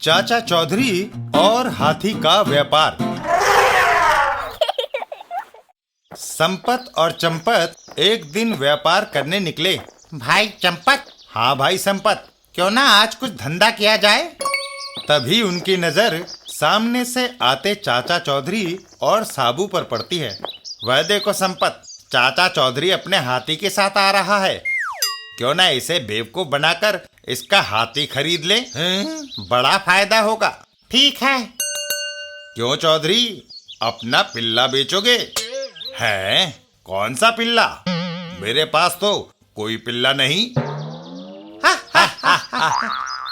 चाचा चौधरी और हाथी का व्यापार। संपत और चंपत एक दिन व्यापार करने निकले। भाई चंपत। हाँ भाई संपत। क्यों ना आज कुछ धंधा किया जाए। तभी उनकी नजर सामने से आते चाचा चौधरी और साबू पर पड़ती है। वह देखो संपत, चाचा चौधरी अपने हाथी के साथ आ रहा है। क्यों ना इसे बेवकूफ बनाकर इसका हाथी खरीद ले, बड़ा फायदा होगा। ठीक है। क्यों चौधरी, अपना पिल्ला बेचोगे? है? कौन सा पिल्ला? मेरे पास तो कोई पिल्ला नहीं।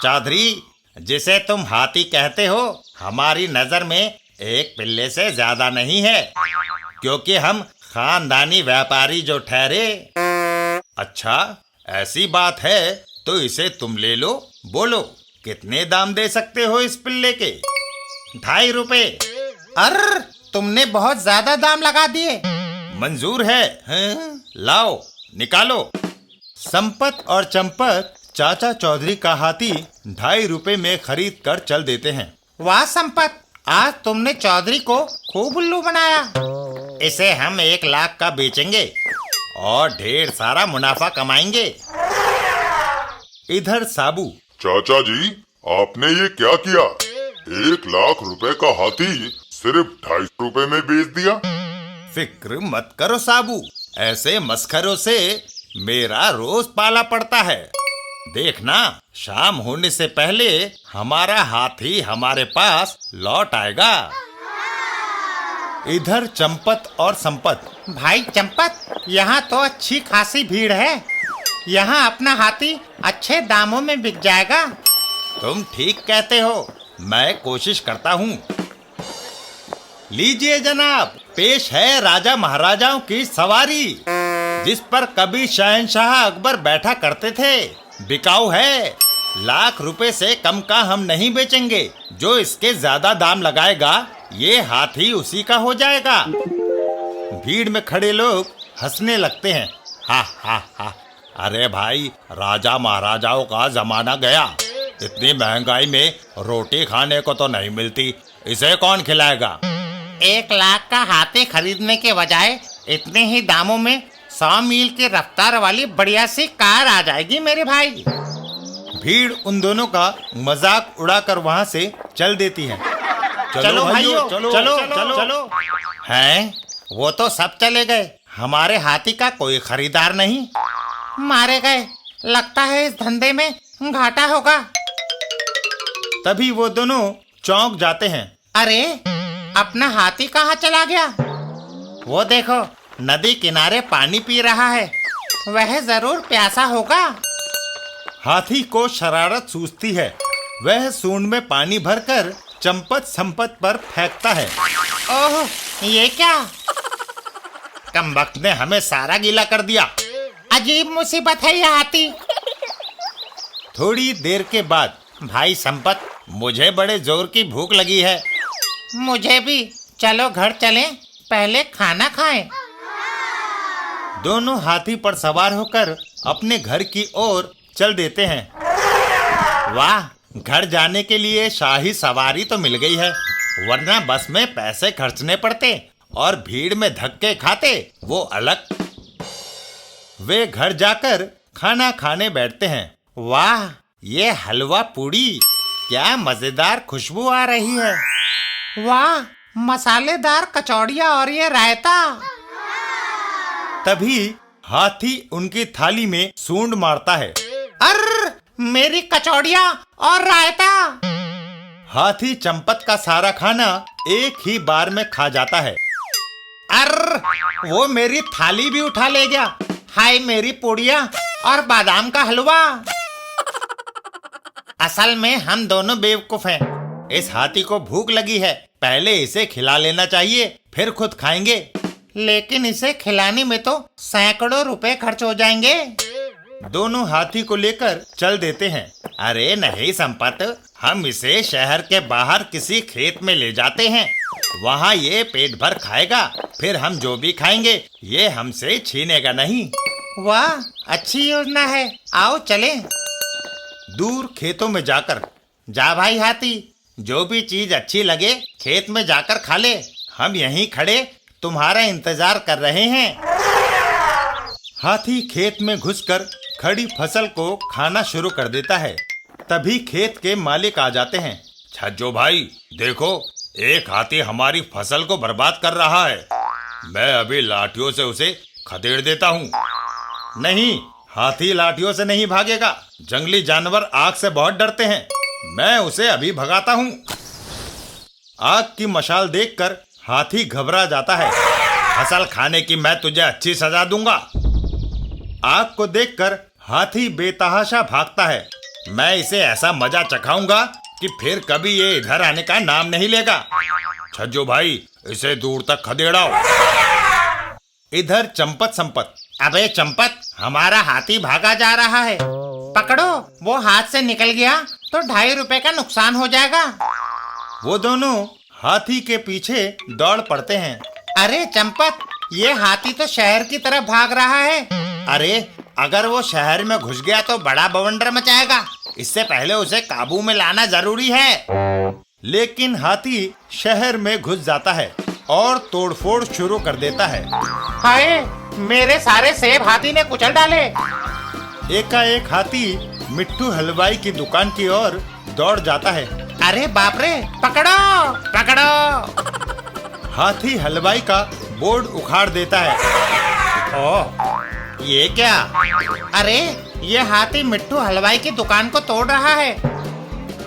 चौधरी, जिसे तुम हाथी कहते हो, हमारी नजर में एक पिल्ले से ज्यादा नहीं है, क्योंकि हम खानदानी व्यापारी जो ठहरे। अच्छा, ऐसी बात है तो इसे तुम ले लो। बोलो, कितने दाम दे सकते हो इस पिल्ले के? 2.5 रुपए। अरे तुमने बहुत ज्यादा दाम लगा दिए। मंजूर है, लाओ निकालो। संपत और चंपत चाचा चौधरी का हाथी 2.5 रुपए में खरीद कर चल देते हैं। वाह संपत, आज तुमने चौधरी को खूब उल्लू बनाया। इसे हम 1 लाख का बेचेंगे और ढेर सारा मुनाफा कमाएंगे। इधर साबू। चाचा जी, आपने ये क्या किया? 1 लाख रुपए का हाथी सिर्फ 2.5 रुपए में बेच दिया। फिक्र मत करो साबू, ऐसे मस्खरों से मेरा रोज पाला पड़ता है। देखना, शाम होने से पहले हमारा हाथी हमारे पास लौट आएगा। इधर चंपत और संपत। भाई चंपत, यहाँ तो अच्छी खासी भीड़ है। यहाँ अपना हाथी अच्छे दामों में बिक जाएगा। तुम ठीक कहते हो, मैं कोशिश करता हूँ। लीजिए जनाब, पेश है राजा महाराजाओं की सवारी, जिस पर कभी शहंशाह अकबर बैठा करते थे। बिकाऊ है, 1 लाख रुपए से कम का हम नहीं बेचेंगे। जो इसके ज्यादा दाम लगाएगा, ये हाथी उसी का हो जाएगा। भीड़ में खड़े लोग हंसने लगते हैं। हा हा हा, अरे भाई, राजा महाराजाओं का जमाना गया। इतनी महंगाई में रोटी खाने को तो नहीं मिलती, इसे कौन खिलाएगा? 1 लाख का हाथी खरीदने के बजाय इतने ही दामों में 100 मील की रफ्तार वाली बढ़िया सी कार आ जाएगी मेरे भाई। भीड़ उन दोनों का मजाक उड़ाकर वहां से चल देती है। चलो भाइयों, चलो चलो चलो चलो। हैं? वो तो सब चले गए, हमारे हाथी का कोई खरीदार नहीं। मारे गए। लगता है इस धंधे में घाटा होगा। तभी वो दोनों चौंक जाते हैं। अरे, अपना हाथी कहाँ चला गया? वो देखो, नदी किनारे पानी पी रहा है। वह जरूर प्यासा होगा। हाथी को शरारत सूझती है। वह सूंड में पानी भरकर चंपत संपत पर फेंकता है। ओह, ये क्या? कमबख्त ने हमें सारा गीला कर दिया। अजीब मुसीबत है ये हाथी। थोड़ी देर के बाद, भाई संपत, मुझे बड़े जोर की भूख लगी है। मुझे भी। चलो घर चलें, पहले खाना खाएं। दोनों हाथी पर सवार होकर अपने घर की ओर चल देते हैं। वाह, घर जाने के लिए शाही सवारी तो मिल गई है, वरना बस में पैसे खर्चने पड़ते और भीड़ में धक्के खाते, वो अलग। वे घर जाकर खाना खाने बैठते हैं। वाह, ये हलवा पूड़ी, क्या मजेदार खुशबू आ रही है। वाह, मसालेदार कचौड़ियाँ और ये रायता। तभी हाथी उनकी थाली में सूंड मारता है। अर्र, मेरी कचौड़ियाँ और रायता। हाथी चंपत का सारा खाना एक ही बार में खा जाता है। अर्र, वो मेरी थाली भी उठा ले गया। हाय मेरी पूड़ियाँ और बादाम का हलवा। असल में हम दोनों बेवकूफ हैं। इस हाथी को भूख लगी है, पहले इसे खिला लेना चाहिए, फिर खुद खाएंगे। लेकिन इसे खिलाने में तो सैकड़ों रुपए खर्च हो जाएंगे। दोनों हाथी को लेकर चल देते हैं। अरे नहीं संपत, हम इसे शहर के बाहर किसी खेत में ले जाते हैं। वहाँ ये पेट भर खाएगा, फिर हम जो भी खाएंगे ये हमसे छीनेगा नहीं। वाह, अच्छी योजना है, आओ चलें। दूर खेतों में जाकर जा भाई हाथी, जो भी चीज अच्छी लगे खेत में जाकर खा ले। हम यहीं खड़े तुम्हारा इंतजार कर रहे हैं। हाथी खेत में घुसकर खड़ी फसल को खाना शुरू कर देता है। तभी खेत के मालिक आ जाते हैं। छज्जो भाई देखो, एक हाथी हमारी फसल को बर्बाद कर रहा है। मैं अभी लाठियों से उसे खदेड़ देता हूँ। नहीं, हाथी लाठियों से नहीं भागेगा। जंगली जानवर आग से बहुत डरते हैं। मैं उसे अभी भगाता हूँ। आग की मशाल देखकर हाथी घबरा जाता है। फसल खाने की मैं तुझे अच्छी सजा दूंगा। आग को देखकर हाथी बेतहाशा भागता है। मैं इसे ऐसा मजा चखाऊंगा कि फिर कभी ये इधर आने का नाम नहीं लेगा। छज्जो भाई, इसे दूर तक खदेड़ाओ। इधर चंपत संपत, अबे चंपत, हमारा हाथी भागा जा रहा है। पकड़ो, वो हाथ से निकल गया तो 2.5 रुपए का नुकसान हो जाएगा। वो दोनों हाथी के पीछे दौड़ पड़ते हैं। अरे चंपत, ये हाथी तो शहर की तरफ भाग रहा है। अरे अगर वो शहर में घुस गया तो बड़ा बवंडर मचाएगा। इससे पहले उसे काबू में लाना जरूरी है। लेकिन हाथी शहर में घुस जाता है और तोड़फोड़ शुरू कर देता है। हाय, मेरे सारे सेब हाथी ने कुचल डाले। एकाएक हाथी मिट्टू हलवाई की दुकान की ओर दौड़ जाता है। अरे बाप रे, पकड़ो पकड़ो। हाथी हलवाई का बोर्ड उखाड़ देता है। ओह, ये क्या? अरे ये हाथी मिट्टू हलवाई की दुकान को तोड़ रहा है।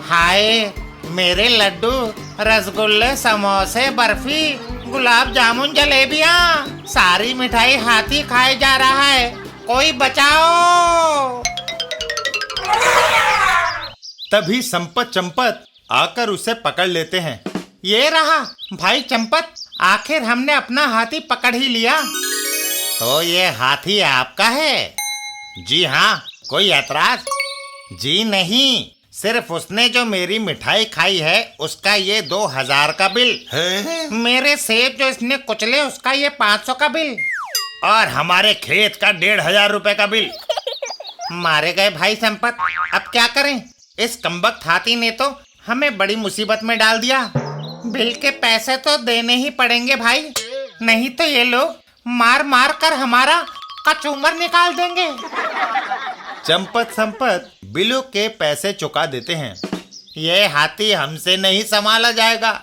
हाय, मेरे लड्डू, रसगुल्ले, समोसे, बर्फी, गुलाब जामुन, जलेबियां, सारी मिठाई हाथी खाए जा रहा है। कोई बचाओ। तभी संपत चंपत आकर उसे पकड़ लेते हैं। ये रहा भाई चंपत, आखिर हमने अपना हाथी पकड़ ही लिया। तो ये हाथी आपका है? जी हाँ, कोई ऐतराज? जी नहीं, सिर्फ उसने जो मेरी मिठाई खाई है उसका ये 2000 का बिल है। मेरे सेब जो इसने कुचले उसका ये 500 का बिल। और हमारे खेत का 1500 रुपए का बिल। मारे गए भाई संपत, अब क्या करें? इस कमबख्त हाथी ने तो हमें बड़ी मुसीबत में डाल दिया। बिल के पैसे तो देने ही पड़ेंगे भाई, नहीं तो ये लोग मार मार कर हमारा कचूमर निकाल देंगे। चंपत संपत बिलों के पैसे चुका देते हैं। ये हाथी हमसे नहीं संभाला जाएगा।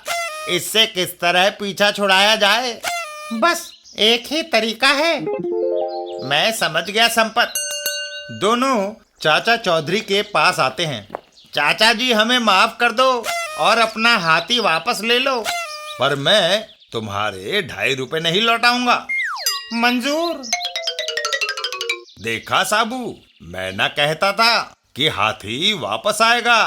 इससे किस तरह पीछा छुड़ाया जाए? बस एक ही तरीका है। मैं समझ गया संपत। दोनों चाचा चौधरी के पास आते हैं। चाचा जी, हमें माफ कर दो और अपना हाथी वापस ले लो, पर मैं तुम्हारे 2.5 रुपए नहीं लौटाऊंगा। मंजूर। देखा साबू, मैं ना कहता था कि हाथी वापस आएगा।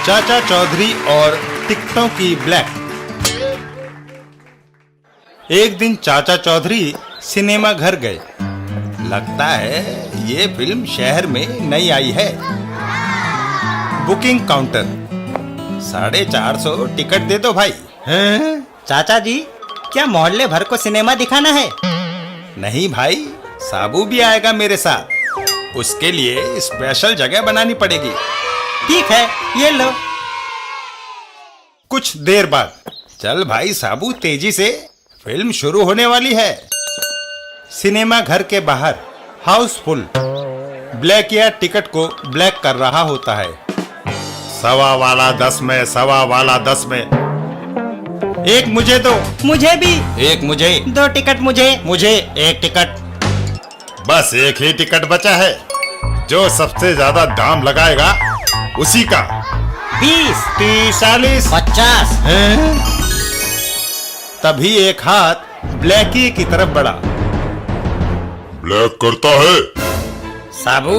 चाचा चौधरी और टिकटों की ब्लैक। एक दिन चाचा चौधरी सिनेमा घर गए। लगता है ये फिल्म शहर में नई आई है। बुकिंग काउंटर, 450 टिकट दे दो भाई। हैं? चाचा जी, क्या मोहल्ले भर को सिनेमा दिखाना है? नहीं भाई, साबू भी आएगा मेरे साथ। उसके लिए स्पेशल जगह बनानी पड़ेगी। ठीक है, ये लो। कुछ देर बाद, चल भाई साबू, तेजी से, फिल्म शुरू होने वाली है। सिनेमा घर के बाहर हाउसफुल ब्लैक या टिकट को ब्लैक कर रहा होता है। 1.25 वाला 10 में, 1.25 वाला 10 में। एक मुझे दो। मुझे भी। एक मुझे। 2 टिकट मुझे। मुझे 1 टिकट। बस एक ही टिकट बचा है। जो सबसे ज्यादा दाम लगाएगा उसी का। 20, 30, 40, 50। तभी एक हाथ ब्लैकी की तरफ बढ़ा। ब्लैक करता है। साबू,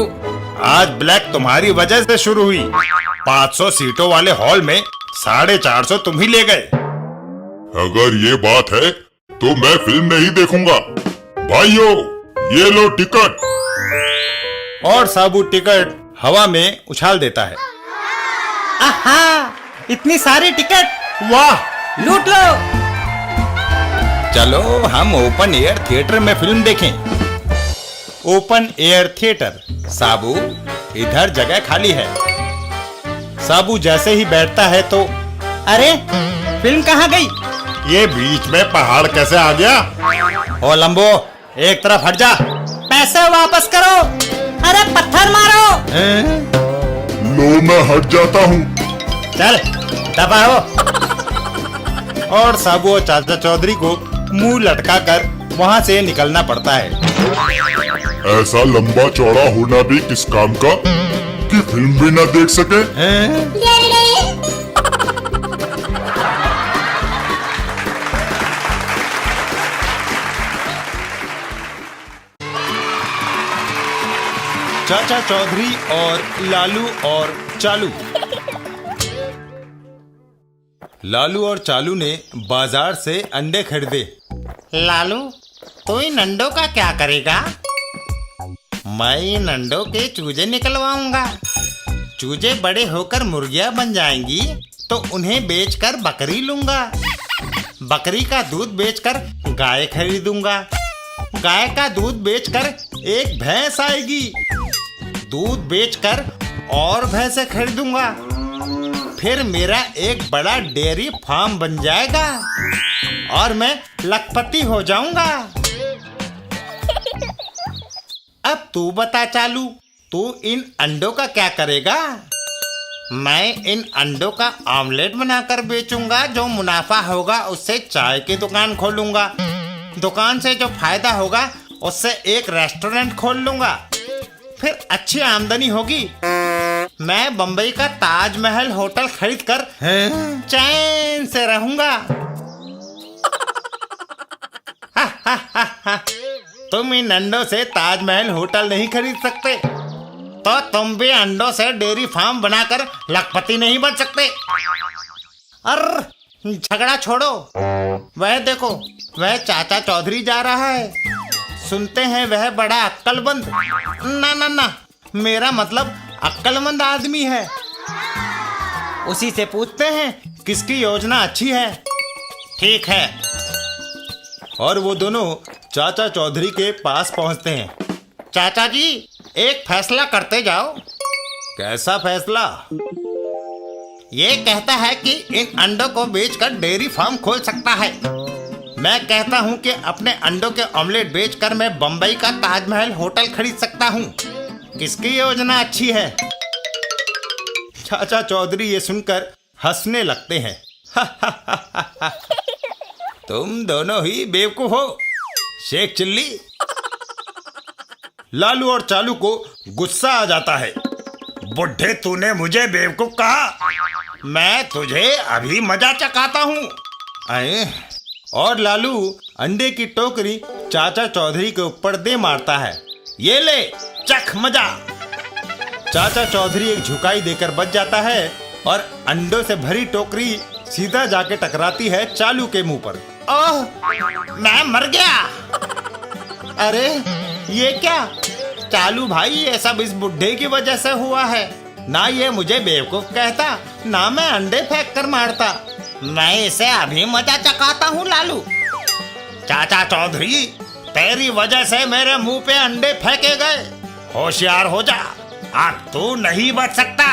आज ब्लैक तुम्हारी वजह से शुरू हुई। 500 सीटों वाले हॉल में 450 तुम ही ले गए। अगर ये बात है तो मैं फिल्म नहीं देखूंगा। भाइयों, ये लो टिकट। और साबू टिकट हवा में उछाल देता है। आहा, इतनी सारी टिकट। वाह, लूट लो। चलो हम ओपन एयर थिएटर में फिल्म देखें। Open air theatre. साबू, इधर जगह खाली है। साबू जैसे ही बैठता है तो अरे फिल्म कहाँ गई? ये बीच में पहाड़ कैसे आ गया? ओ लंबो, एक तरफ हट जा। पैसे वापस करो। अरे पत्थर मारो। लो मैं हट जाता हूँ। चल दबा हो। और साबू और चाचा चौधरी को मुंह लटका कर वहाँ से निकलना पड़ता है। ऐसा लंबा चौड़ा होना भी किस काम का कि फिल्म भी ना देख सके? चाचा चौधरी और लालू और चालू। लालू और चालू ने बाजार से अंडे खरीदे। लालू, तू इन अंडों का क्या करेगा? मैं इन अंडों के चूजे निकलवाऊंगा। चूजे बड़े होकर मुर्गियां बन जाएंगी तो उन्हें बेचकर बकरी लूंगा। बकरी का दूध बेचकर गाय खरीदूंगा। गाय का दूध बेचकर एक भैंस आएगी। दूध बेचकर और भैंसे खरीदूंगा। फिर मेरा एक बड़ा डेयरी फार्म बन जाएगा और मैं लखपति हो जाऊंगा। अब तू बता चालू, तू इन अंडों का क्या करेगा? मैं इन अंडों का ऑमलेट बनाकर बेचूंगा। जो मुनाफा होगा उससे चाय की दुकान खोलूंगा। दुकान से जो फायदा होगा उससे एक रेस्टोरेंट खोल लूंगा। फिर अच्छी आमदनी होगी। मैं बंबई का ताजमहल होटल खरीद कर चैन से रहूंगा। तुम इन अंडों से ताजमहल होटल नहीं खरीद सकते तो तुम भी अंडों से डेयरी फार्म बनाकर लखपति नहीं बन सकते। अरे झगड़ा छोड़ो। वह देखो, वह चाचा चौधरी जा रहा है। सुनते हैं वह बड़ा अक्लमंद, ना ना ना, मेरा मतलब अक्लमंद आदमी है। उसी से पूछते हैं किसकी योजना अच्छी है। ठीक है। और वो दोनों चाचा चौधरी के पास पहुंचते हैं। चाचा जी, एक फैसला करते जाओ। कैसा फैसला? ये कहता है कि इन अंडों को बेचकर डेयरी फार्म खोल सकता है। मैं कहता हूँ कि अपने अंडों के ऑमलेट बेचकर मैं बंबई का ताजमहल होटल खरीद सकता हूँ। किसकी योजना अच्छी है? चाचा चौधरी ये सुनकर हंसने लगते हैं। तुम दोनों ही बेवकूफ हो, शेख चिल्ली। लालू और चालू को गुस्सा आ जाता है। बुढ़े, तूने मुझे बेवकूफ कहा? मैं तुझे अभी मजा चखाता हूँ। और लालू अंडे की टोकरी चाचा चौधरी के ऊपर दे मारता है। ये ले, चख मजा। चाचा चौधरी एक झुकाई देकर बच जाता है और अंडों से भरी टोकरी सीधा जाके टकराती है चालू के मुंह पर। ओह, मैं मर गया। अरे ये क्या? चालू भाई, ये सब इस बुढ़े की वजह से हुआ है। ना ये मुझे बेवकूफ कहता, ना मैं अंडे फेंक कर मारता। मैं इसे अभी मजा चखाता हूँ लालू। चाचा चौधरी, तेरी वजह से मेरे मुंह पे अंडे फेंके गए। होशियार हो जा, अब तू नहीं बच सकता।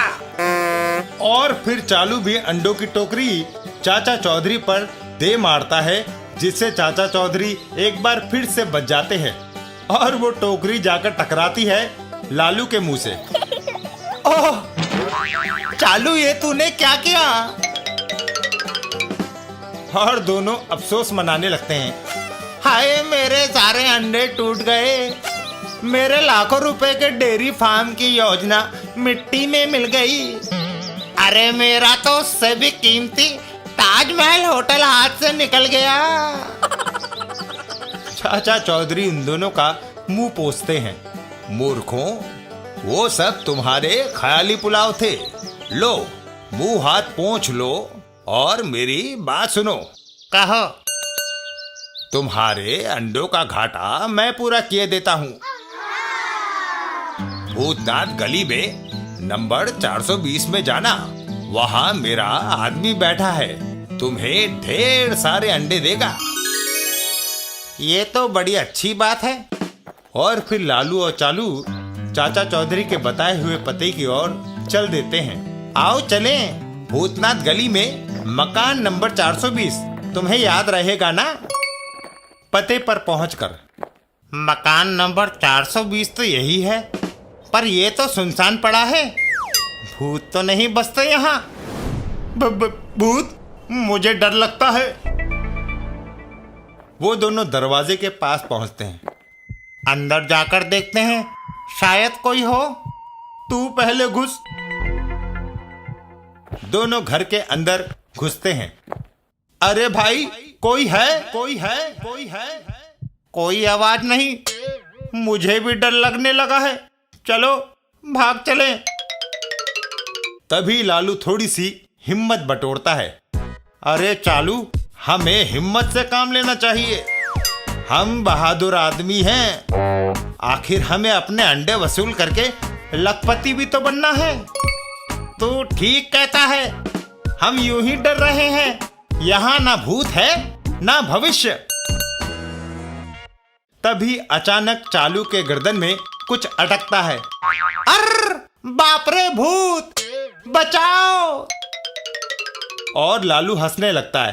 और फिर चालू भी अंडों की टोकरी चाचा चौधरी पर दे मारता है, जिससे चाचा चौधरी एक बार फिर से बच जाते हैं और वो टोकरी जाकर टकराती है लालू के मुंह से। ओह चालू, ये तूने क्या किया? और दोनों अफसोस मनाने लगते हैं। हाय, मेरे सारे अंडे टूट गए। मेरे लाखों रुपए के डेयरी फार्म की योजना मिट्टी में मिल गई। अरे मेरा तो उससे भी कीमती ताजमहल होटल हाथ से निकल गया। चाचा चौधरी उन दोनों का मुंह पोंछते हैं। मूर्खों, वो सब तुम्हारे ख्याली पुलाव थे। लो, मुंह हाथ पोंछ लो और मेरी बात सुनो। कहो। तुम्हारे अंडों का घाटा मैं पूरा किए देता हूँ। भूतनाथ गली में नंबर 420 में जाना, वहाँ मेरा आदमी बैठा है। तुम्हें ढेर सारे अंडे देगा। ये तो बड़ी अच्छी बात है। और फिर लालू और चालू चाचा चौधरी के बताए हुए पते की ओर चल देते हैं। आओ चलें। भूतनाथ गली में मकान नंबर 420, तुम्हें याद रहेगा ना? पते पर पहुंचकर मकान नंबर 420 तो यही है, पर ये तो सुनसान पड़ा है। भूत तो नहीं बसते यहाँ। भूत? मुझे डर लगता है। वो दोनों दरवाजे के पास पहुंचते हैं। अंदर जाकर देखते हैं, शायद कोई हो। तू पहले घुस। दोनों घर के अंदर घुसते हैं। अरे भाई, कोई है? कोई है? कोई है? कोई आवाज नहीं। मुझे भी डर लगने लगा है। चलो भाग चले। तभी लालू थोड़ी सी हिम्मत बटोरता है। अरे चालू, हमें हिम्मत से काम लेना चाहिए। हम बहादुर आदमी हैं। आखिर हमें अपने अंडे वसूल करके लखपति भी तो बनना है। तू ठीक कहता है। हम यूं ही डर रहे हैं। यहाँ ना भूत है ना भविष्य। तभी अचानक चालू के गर्दन में कुछ अटकता है। अर्र बाप रे, भूत बचाओ। और लालू हंसने लगता है।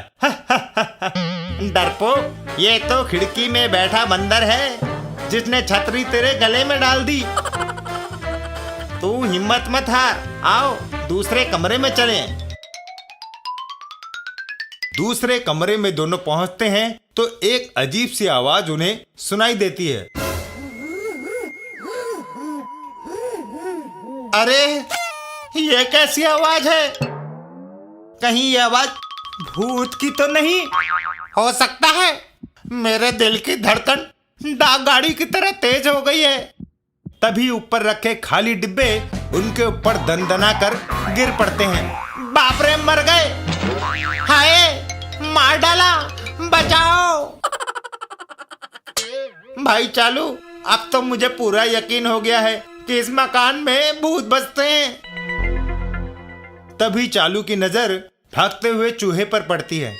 डरपोक, ये तो खिड़की में बैठा बंदर है जिसने छतरी तेरे गले में डाल दी। तू हिम्मत मत हार। आओ दूसरे कमरे में चलें। दूसरे कमरे में दोनों पहुंचते हैं तो एक अजीब सी आवाज उन्हें सुनाई देती है। अरे ये कैसी आवाज है? कहीं ये आवाज भूत की तो नहीं हो सकता है? मेरे दिल की धड़कन डाक गाड़ी की तरह तेज हो गई है। तभी ऊपर रखे खाली डिब्बे उनके ऊपर दनदना कर गिर पड़ते हैं। बाप रे, मर गए। हाय, मार डाला। बचाओ। भाई चालू, अब तो मुझे पूरा यकीन हो गया है कि इस मकान में भूत बसते हैं। तभी चालू की नजर भागते हुए चूहे पर पड़ती है।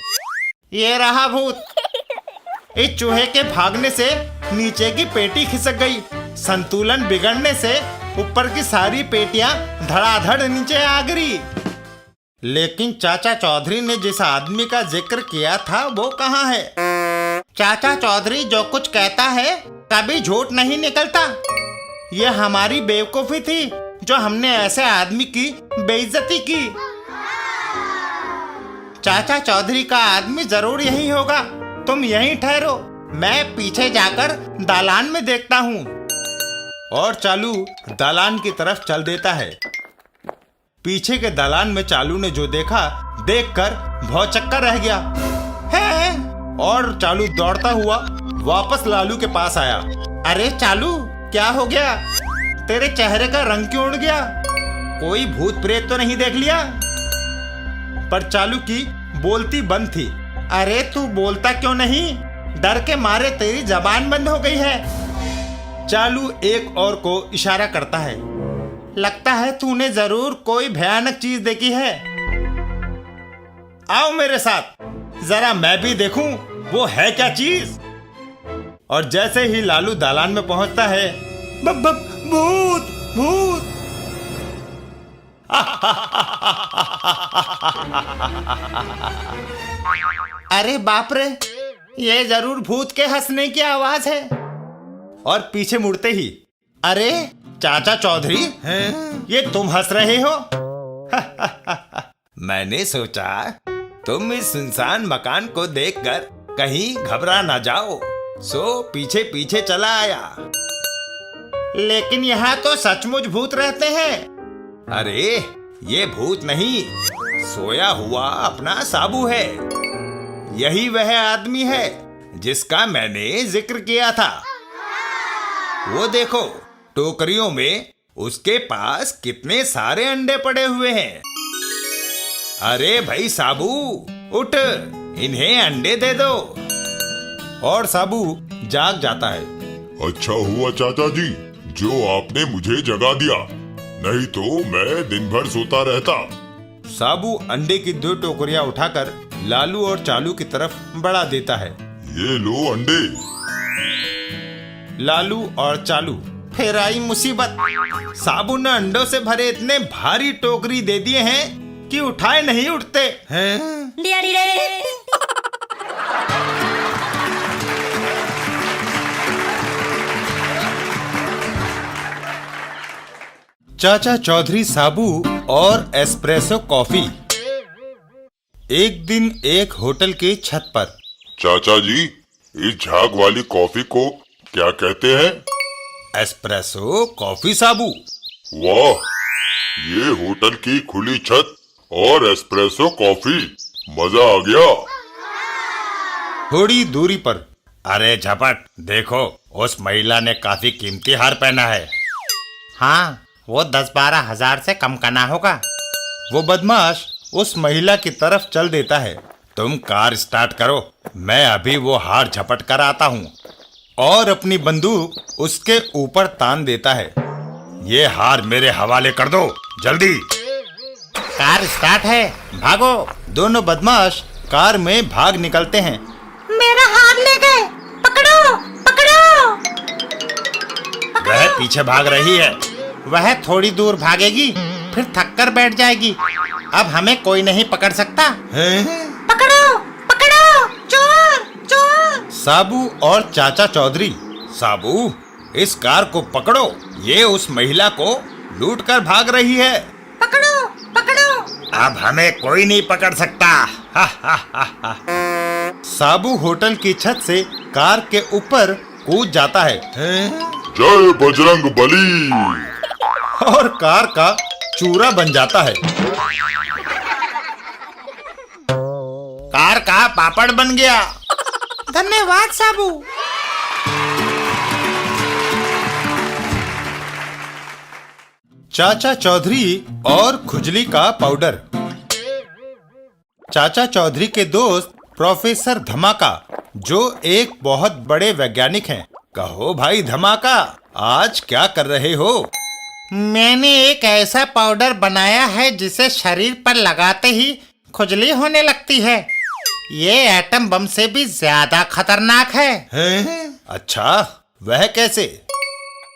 ये रहा भूत। इस चूहे के भागने से नीचे की पेटी खिसक गई। संतुलन बिगड़ने से ऊपर की सारी पेटियां धड़ाधड़ नीचे आ गिरी। लेकिन चाचा चौधरी ने जिस आदमी का जिक्र किया था वो कहाँ है? चाचा चौधरी जो कुछ कहता है कभी झूठ नहीं निकलता। ये हमारी बेवकूफी थी जो हमने ऐसे आदमी की बेइज्जती की। चाचा चौधरी का आदमी जरूर यही होगा। तुम यहीं ठहरो, मैं पीछे जाकर दालान में देखता हूँ। और चालू दालान की तरफ चल देता है। पीछे के दालान में चालू ने जो देखा देखकर भौचक्का रह गया है। और चालू दौड़ता हुआ वापस लालू के पास आया। अरे चालू, क्या हो गया? तेरे चेहरे का रंग क्यों उड़ गया? कोई भूत प्रेत तो नहीं देख लिया? पर चालू की बोलती बंद थी। अरे तू बोलता क्यों नहीं? डर के मारे तेरी जबान बंद हो गई है। चालू एक और को इशारा करता है। लगता है तूने जरूर कोई भयानक चीज देखी है। आओ मेरे साथ, जरा मैं भी देखूं वो है क्या चीज। और जैसे ही लालू दालान में पहुंचता है, भूत भूत। अरे बाप रे, ये जरूर भूत के हंसने की आवाज है। और पीछे मुड़ते ही, अरे चाचा चौधरी, ये तुम हंस रहे हो? मैंने सोचा तुम इस सुनसान मकान को देखकर कहीं घबरा ना जाओ, सो पीछे पीछे चला आया। लेकिन यहाँ तो सचमुच भूत रहते हैं। अरे ये भूत नहीं, सोया हुआ अपना साबू है। यही वह आदमी है जिसका मैंने जिक्र किया था। वो देखो, टोकरियों में उसके पास कितने सारे अंडे पड़े हुए हैं। अरे भाई साबू, उठ, इन्हें अंडे दे दो। और साबू जाग जाता है। अच्छा हुआ चाचा जी जो आपने मुझे जगा दिया, नहीं तो मैं दिन भर सोता रहता। साबू अंडे की 2 टोकरियां उठाकर लालू और चालू की तरफ बढ़ा देता है। ये लो अंडे। लालू और चालू, फिर आई मुसीबत। साबू ने अंडों से भरे इतने भारी टोकरी दे दिए हैं कि उठाए नहीं उठते हैं। चाचा चौधरी साबू और एस्प्रेसो कॉफी। एक दिन एक होटल की छत पर। चाचा जी, इस झाग वाली कॉफी को क्या कहते हैं? एस्प्रेसो कॉफी साबू। वाह, ये होटल की खुली छत और एस्प्रेसो कॉफी, मजा आ गया। थोड़ी दूरी पर, अरे झपट, देखो उस महिला ने काफी कीमती हार पहना है। हाँ, वो 10-12 हजार से कम का ना होगा। वो बदमाश उस महिला की तरफ चल देता है। तुम कार स्टार्ट करो, मैं अभी वो हार झपट कर आता हूँ। और अपनी बंदूक उसके ऊपर तान देता है। ये हार मेरे हवाले कर दो, जल्दी। कार स्टार्ट है, भागो। दोनों बदमाश कार में भाग निकलते हैं। मेरा हार ले गए, पकड़ो पकड़ो। वह पीछे भाग रही है। वह थोड़ी दूर भागेगी, फिर थक कर बैठ जाएगी। अब हमें कोई नहीं पकड़ सकता। पकड़ो पकड़ो, चोर चोर। साबू और चाचा चौधरी। साबू, इस कार को पकड़ो, ये उस महिला को लूट कर भाग रही है। पकड़ो पकड़ो। अब हमें कोई नहीं पकड़ सकता। हा हा हा हा। साबू होटल की छत से कार के ऊपर कूद जाता है। जय बजरंग बली। और कार का चूरा बन जाता है। कार का पापड़ बन गया। धन्यवाद साबू। चाचा चौधरी और खुजली का पाउडर। चाचा चौधरी के दोस्त प्रोफेसर धमाका, जो एक बहुत बड़े वैज्ञानिक हैं। कहो भाई धमाका, आज क्या कर रहे हो? मैंने एक ऐसा पाउडर बनाया है जिसे शरीर पर लगाते ही खुजली होने लगती है। ये एटम बम से भी ज्यादा खतरनाक है। अच्छा, वह कैसे?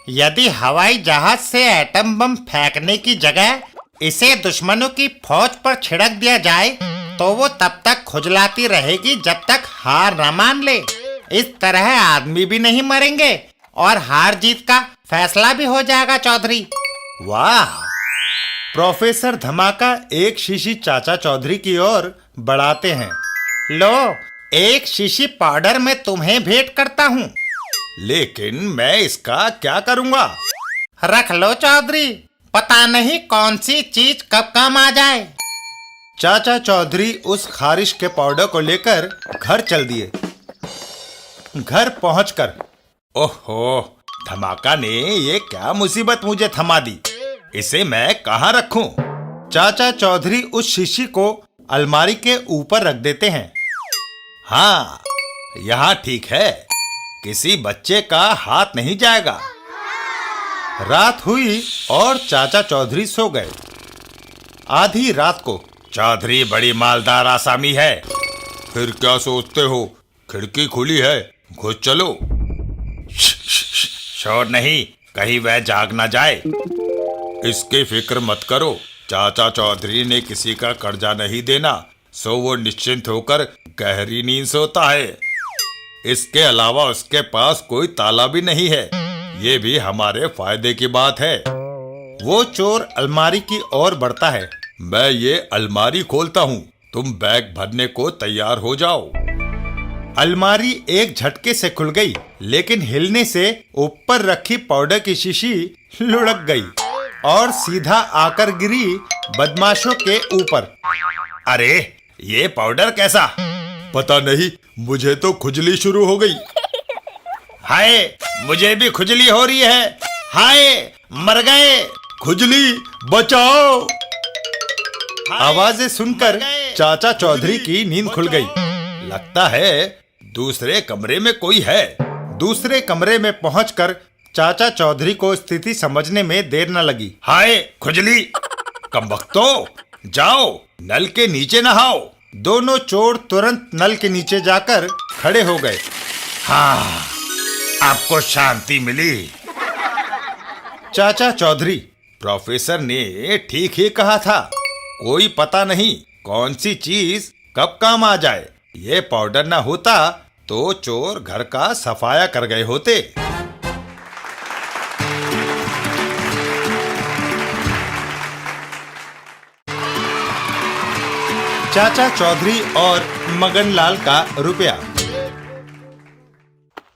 यदि हवाई जहाज से एटम बम फेंकने की जगह इसे दुश्मनों की फौज पर छिड़क दिया जाए तो वो तब तक खुजलाती रहेगी जब तक हार न मान ले। इस तरह आदमी भी नहीं मरेंगे और हार जीत का फैसला भी हो जाएगा चौधरी। वाह! प्रोफेसर धमाका एक शीशी चाचा चौधरी की ओर बढ़ाते हैं। लो, एक शीशी पाउडर मैं तुम्हें भेंट करता हूँ। लेकिन मैं इसका क्या करूँगा? रख लो चौधरी, पता नहीं कौन सी चीज कब काम आ जाए। चाचा चौधरी उस खारिश के पाउडर को लेकर घर चल दिए। घर पहुंचकर, ओहो, धमाका ने ये क्या मुसीबत मुझे थमा दी, इसे मैं कहाँ रखूं? चाचा चौधरी उस शीशी को अलमारी के ऊपर रख देते हैं। हाँ, यहाँ ठीक है, किसी बच्चे का हाथ नहीं जाएगा। रात हुई और चाचा चौधरी सो गए। आधी रात को, चौधरी बड़ी मालदार आसामी है। फिर क्या सोचते हो, खिड़की खुली है, घुस चलो। शोर नहीं, कहीं वह जाग ना जाए। इसकी फिक्र मत करो, चाचा चौधरी ने किसी का कर्जा नहीं देना, सो वो निश्चिंत होकर गहरी नींद सोता है। इसके अलावा उसके पास कोई ताला भी नहीं है, ये भी हमारे फायदे की बात है। वो चोर अलमारी की ओर बढ़ता है। मैं ये अलमारी खोलता हूँ, तुम बैग भरने को तैयार हो जाओ। अलमारी एक झटके से खुल गई, लेकिन हिलने से ऊपर रखी पाउडर की शीशी लुढ़क गई और सीधा आकर गिरी बदमाशों के ऊपर। अरे, ये पाउडर कैसा? पता नहीं, मुझे तो खुजली शुरू हो गई। हाय, मुझे भी खुजली हो रही है। हाय, मर गए। खुजली, बचाओ। आवाजें सुनकर चाचा चौधरी की नींद खुल गई। लगता है दूसरे कमरे में कोई है। दूसरे कमरे में पहुंचकर चाचा चौधरी को स्थिति समझने में देर न लगी। हाय, खुजली, कमबख्तो, जाओ नल के नीचे नहाओ। दोनों चोर तुरंत नल के नीचे जाकर खड़े हो गए। हाँ, आपको शांति मिली। चाचा चौधरी, प्रोफेसर ने ठीक ही कहा था, कोई पता नहीं कौन सी चीज कब काम आ जाए। ये पाउडर ना होता तो चोर घर का सफाया कर गए होते। चाचा चौधरी और मगनलाल का रुपया।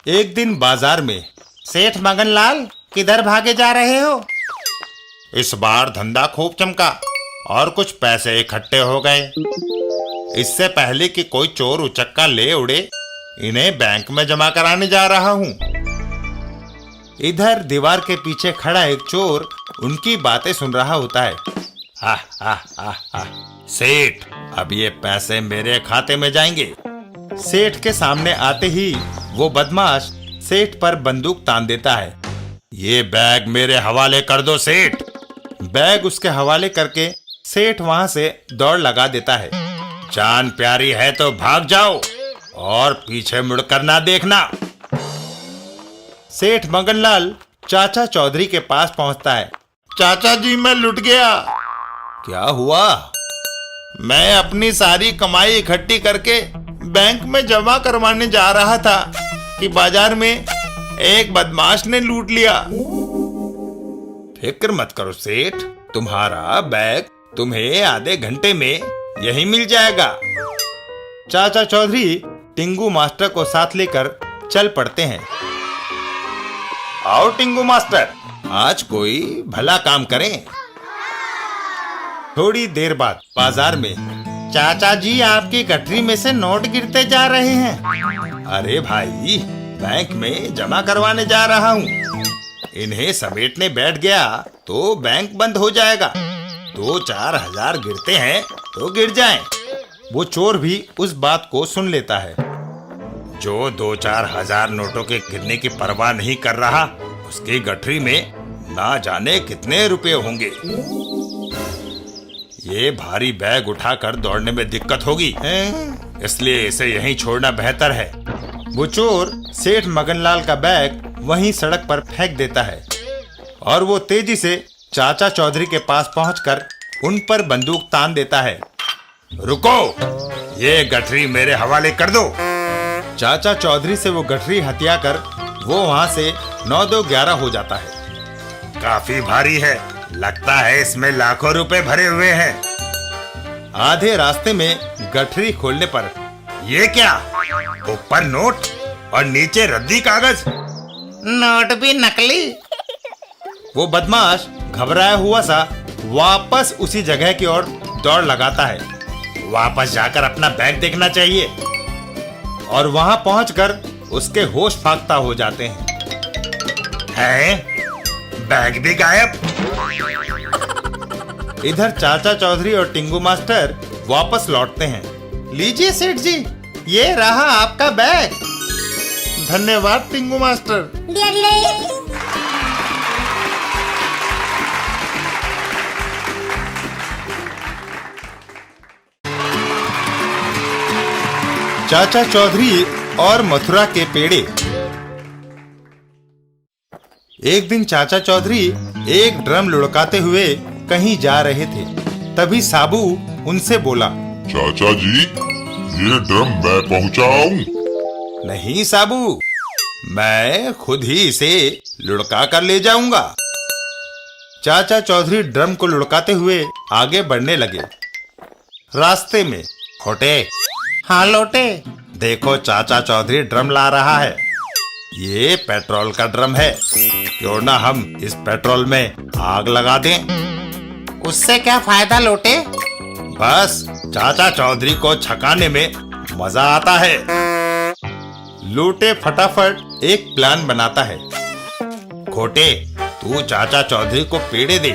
एक दिन बाजार में, सेठ मगनलाल, किधर भागे जा रहे हो? इस बार धंधा खूब चमका और कुछ पैसे इकट्ठे हो गए। इससे पहले कि कोई चोर उचक्का ले उड़े, इन्हें बैंक में जमा कराने जा रहा हूँ। इधर दीवार के पीछे खड़ा एक चोर उनकी बातें सुन रहा होता है। सेठ, अब ये पैसे मेरे खाते में जाएंगे। सेठ के सामने आते ही वो बदमाश सेठ पर बंदूक तान देता है। ये बैग मेरे हवाले कर दो सेठ। बैग उसके हवाले करके सेठ वहां से दौड़ लगा देता है। जान प्यारी है तो भाग जाओ और पीछे मुड़कर ना देखना। सेठ मगनलाल चाचा चौधरी के पास पहुंचता है। चाचा जी, मैं लुट गया। क्या हुआ? मैं अपनी सारी कमाई इकट्ठी करके बैंक में जमा करवाने जा रहा था कि बाजार में एक बदमाश ने लूट लिया। फिक्र मत करो सेठ, तुम्हारा बैग तुम्हें आधे घंटे में यही मिल जाएगा। चाचा चौधरी टिंगू मास्टर को साथ लेकर चल पड़ते हैं। आओ टिंगू मास्टर, आज कोई भला काम करें। थोड़ी देर बाद बाजार में, चाचा जी, आपकी गठरी में से नोट गिरते जा रहे हैं। अरे भाई, बैंक में जमा करवाने जा रहा हूँ। इन्हें समेटने बैठ गया तो बैंक बंद हो जाएगा। 2-4 हजार गिरते हैं तो गिर जाएं। वो चोर भी उस बात को सुन लेता है। जो 2-4 हजार नोटों के गिरने की परवाह नहीं कर रहा, उसकी गठरी में ना जाने कितने रुपए होंगे। ये भारी बैग उठाकर दौड़ने में दिक्कत होगी, इसलिए इसे यहीं छोड़ना बेहतर है। वो चोर सेठ मगनलाल का बैग वहीं सड़क पर फेंक देता है और वो तेजी से चाचा चौधरी के पास पहुंचकर उन पर बंदूक तान देता है। रुको, ये गठरी मेरे हवाले कर दो। चाचा चौधरी से वो गठरी हथियाकर वो वहां से 9-2-11 हो जाता है। काफी भारी है, लगता है इसमें लाखों रुपए भरे हुए हैं। आधे रास्ते में गठरी खोलने पर, ये क्या? ऊपर नोट और नीचे रद्दी कागज। नोट भी नकली। वो बदमाश घबराया हुआ सा वापस उसी जगह की ओर दौड़ लगाता है। वापस जाकर अपना बैग देखना चाहिए। और वहां पहुंचकर उसके होश फाख्ता हो जाते हैं। बैग भी गायब। इधर चाचा चौधरी और टिंगू मास्टर वापस लौटते हैं। लीजिए सेठ जी, ये रहा आपका बैग। धन्यवाद टिंगू मास्टर। चाचा चौधरी और मथुरा के पेड़े। एक दिन चाचा चौधरी एक ड्रम लुढ़काते हुए कहीं जा रहे थे। तभी साबू उनसे बोला, चाचा जी, ये ड्रम मैं पहुंचाऊं? नहीं साबू, मैं खुद ही इसे लुढ़का कर ले जाऊंगा। चाचा चौधरी ड्रम को लुढ़काते हुए आगे बढ़ने लगे। रास्ते में, खोटे। हाँ लोटे। देखो, चाचा चौधरी ड्रम ला रहा है। ये पेट्रोल का ड्रम है। क्यों ना हम इस पेट्रोल में आग लगा दें? उससे क्या फायदा लोटे? बस चाचा चौधरी को छकाने में मजा आता है। लोटे फटाफट एक प्लान बनाता है। खोटे, तू चाचा चौधरी को पेड़े दे।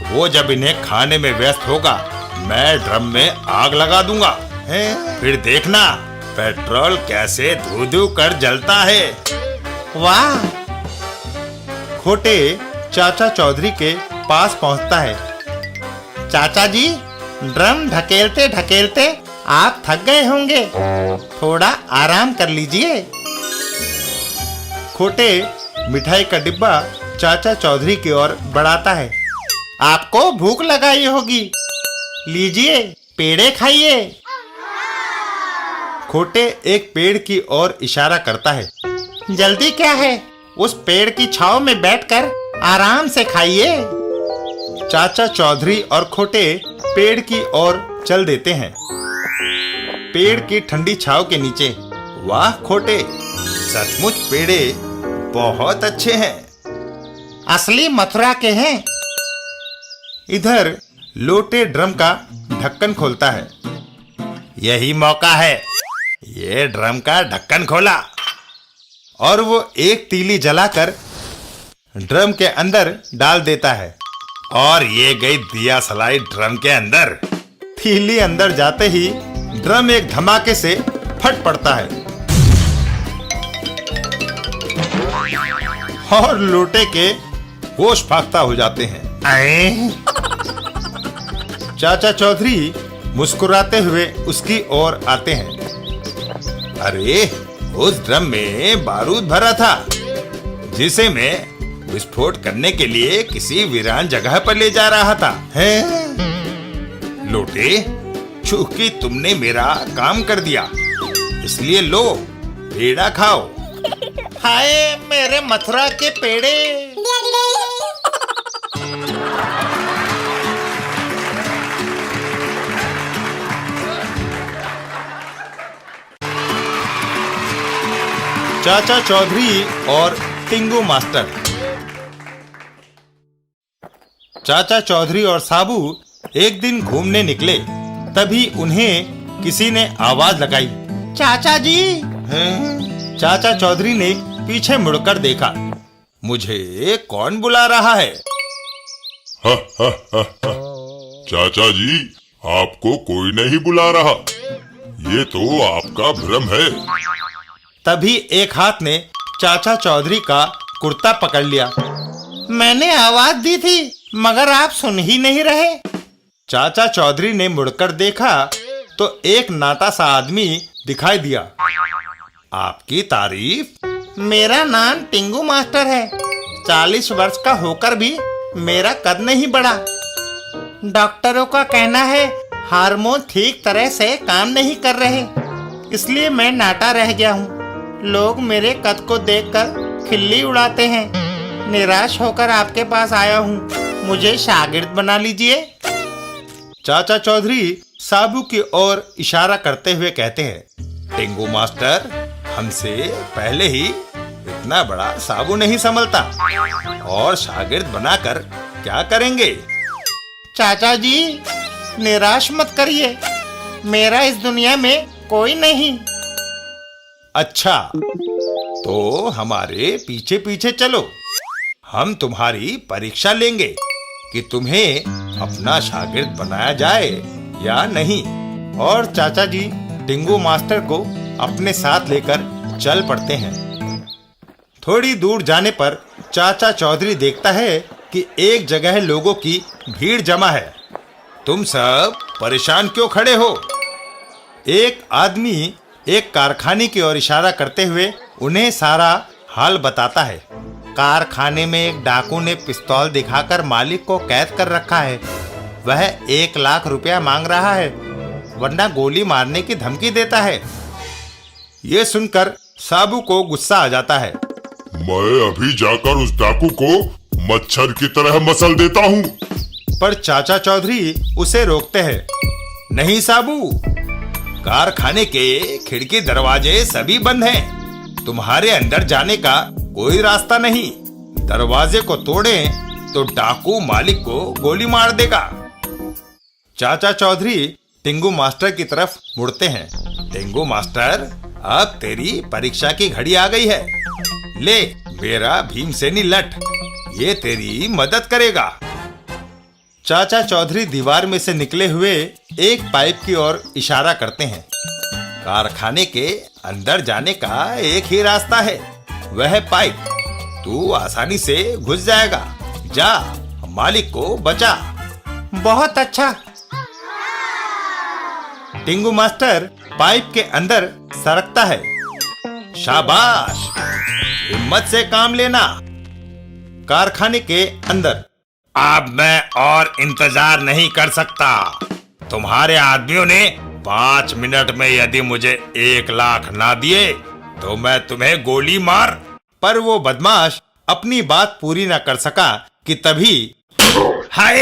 वो जब इन्हें खाने में व्यस्त होगा, मैं ड्रम में आग लगा दूंगा। फिर देखना पेट्रोल कैसे धू धू कर जलता है। वाह! खोटे चाचा चौधरी के पास पहुंचता है। चाचा जी, ड्रम ढकेलते ढकेलते आप थक गए होंगे, थोड़ा आराम कर लीजिए। खोटे मिठाई का डिब्बा चाचा चौधरी की ओर बढ़ाता है। आपको भूख लगाई होगी, लीजिए पेड़े खाइए। खोटे एक पेड़ की ओर इशारा करता है। जल्दी क्या है, उस पेड़ की छांव में बैठकर आराम से खाइए। चाचा चौधरी और खोटे पेड़ की ओर चल देते हैं। पेड़ की ठंडी छांव के नीचे। वाह खोटे, सचमुच पेड़े बहुत अच्छे हैं, असली मथुरा के हैं। इधर लोटे ड्रम का ढक्कन खोलता है। यही मौका है, ये ड्रम का ढक्कन खोला और वो एक तीली जलाकर ड्रम के अंदर डाल देता है और ये गई दिया सलाई ड्रम के अंदर। तीली अंदर जाते ही ड्रम एक धमाके से फट पड़ता है और लोटे के होश फाख्ता हो जाते हैं। अरे चाचा चौधरी मुस्कुराते हुए उसकी ओर आते हैं। अरे उस ड्रम में बारूद भरा था जिसे मैं विस्फोट करने के लिए किसी वीरान जगह पर ले जा रहा था। हैं? लोटे, चूंकि तुमने मेरा काम कर दिया इसलिए लो पेड़ा खाओ। हाय मेरे मथुरा के पेड़े। चाचा चौधरी और टिंगू मास्टर। चाचा चौधरी और साबू एक दिन घूमने निकले, तभी उन्हें किसी ने आवाज लगाई। चाचा जी। हैं? चाचा चौधरी ने पीछे मुड़कर देखा। मुझे कौन बुला रहा है? चाचा जी, आपको कोई नहीं बुला रहा, ये तो आपका भ्रम है। तभी एक हाथ ने चाचा चौधरी का कुर्ता पकड़ लिया। मैंने आवाज दी थी मगर आप सुन ही नहीं रहे। चाचा चौधरी ने मुड़कर देखा तो एक नाटा सा आदमी दिखाई दिया। आपकी तारीफ? मेरा नाम टिंगू मास्टर है। 40 वर्ष का होकर भी मेरा कद नहीं बढ़ा। डॉक्टरों का कहना है हार्मोन ठीक तरह से काम नहीं कर रहे, इसलिए मैं नाटा रह गया हूँ। लोग मेरे कद को देखकर खिल्ली उड़ाते हैं। निराश होकर आपके पास आया हूँ, मुझे शागिर्द बना लीजिए। चाचा चौधरी साबू की ओर इशारा करते हुए कहते हैं। टिंगू मास्टर हमसे पहले ही इतना बड़ा साबू नहीं संभलता और शागिर्द बनाकर क्या करेंगे? चाचा जी निराश मत करिए, मेरा इस दुनिया में कोई नहीं। अच्छा तो हमारे पीछे पीछे चलो, हम तुम्हारी परीक्षा लेंगे कि तुम्हें अपना शागिर्द बनाया जाए या नहीं। और चाचा जी टिंगू मास्टर को अपने साथ लेकर चल पड़ते हैं। थोड़ी दूर जाने पर चाचा चौधरी देखता है कि एक जगह लोगों की भीड़ जमा है। तुम सब परेशान क्यों खड़े हो? एक आदमी एक कारखाने की ओर इशारा करते हुए उन्हें सारा हाल बताता है। कारखाने में एक डाकू ने पिस्तौल दिखाकर मालिक को कैद कर रखा है। वह 1 लाख रुपया मांग रहा है, वरना गोली मारने की धमकी देता है। ये सुनकर साबू को गुस्सा आ जाता है। मैं अभी जाकर उस डाकू को मच्छर की तरह मसल देता हूँ। पर चाचा चौधरी उसे रोकते हैं। नहीं साबू, कारखाने के खिड़की दरवाजे सभी बंद हैं। तुम्हारे अंदर जाने का कोई रास्ता नहीं। दरवाजे को तोड़ें तो डाकू मालिक को गोली मार देगा। चाचा चौधरी टिंगू मास्टर की तरफ मुड़ते हैं। टिंगू मास्टर, अब तेरी परीक्षा की घड़ी आ गई है। ले मेरा भीमसेनी लठ, ये तेरी मदद करेगा। चाचा चौधरी दीवार में से निकले हुए एक पाइप की ओर इशारा करते हैं। कारखाने के अंदर जाने का एक ही रास्ता है, वह पाइप। तू आसानी से घुस जाएगा। जा, मालिक को बचा। बहुत अच्छा। टिंगू मास्टर पाइप के अंदर सरकता है। शाबाश, हिम्मत से काम लेना। कारखाने के अंदर। अब मैं और इंतजार नहीं कर सकता। तुम्हारे आदमियों ने 5 मिनट में यदि मुझे 1 लाख ना दिए तो मैं तुम्हें गोली मार। पर वो बदमाश अपनी बात पूरी ना कर सका कि तभी हाय,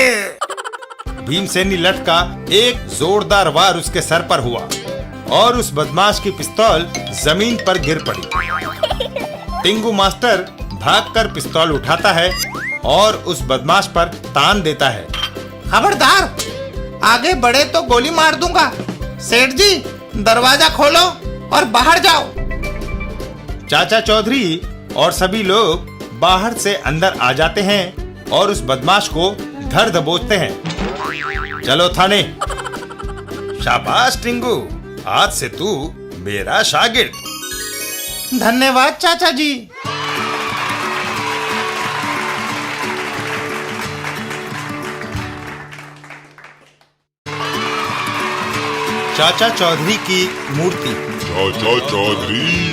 भीमसेनी लठ का एक जोरदार वार उसके सर पर हुआ और उस बदमाश की पिस्तौल जमीन पर गिर पड़ी। टिंगू मास्टर भागकर पिस्तौल उठाता है और उस बदमाश पर तान देता है। खबरदार, आगे बढ़े तो गोली मार दूंगा। सेठ जी, दरवाजा खोलो और बाहर जाओ। चाचा चौधरी और सभी लोग बाहर से अंदर आ जाते हैं और उस बदमाश को धर दबोचते हैं। चलो थाने। शाबाश टिंगू, आज से तू मेरा शागिर्द। धन्यवाद चाचा जी। चाचा चौधरी की मूर्ति। चाचा चौधरी।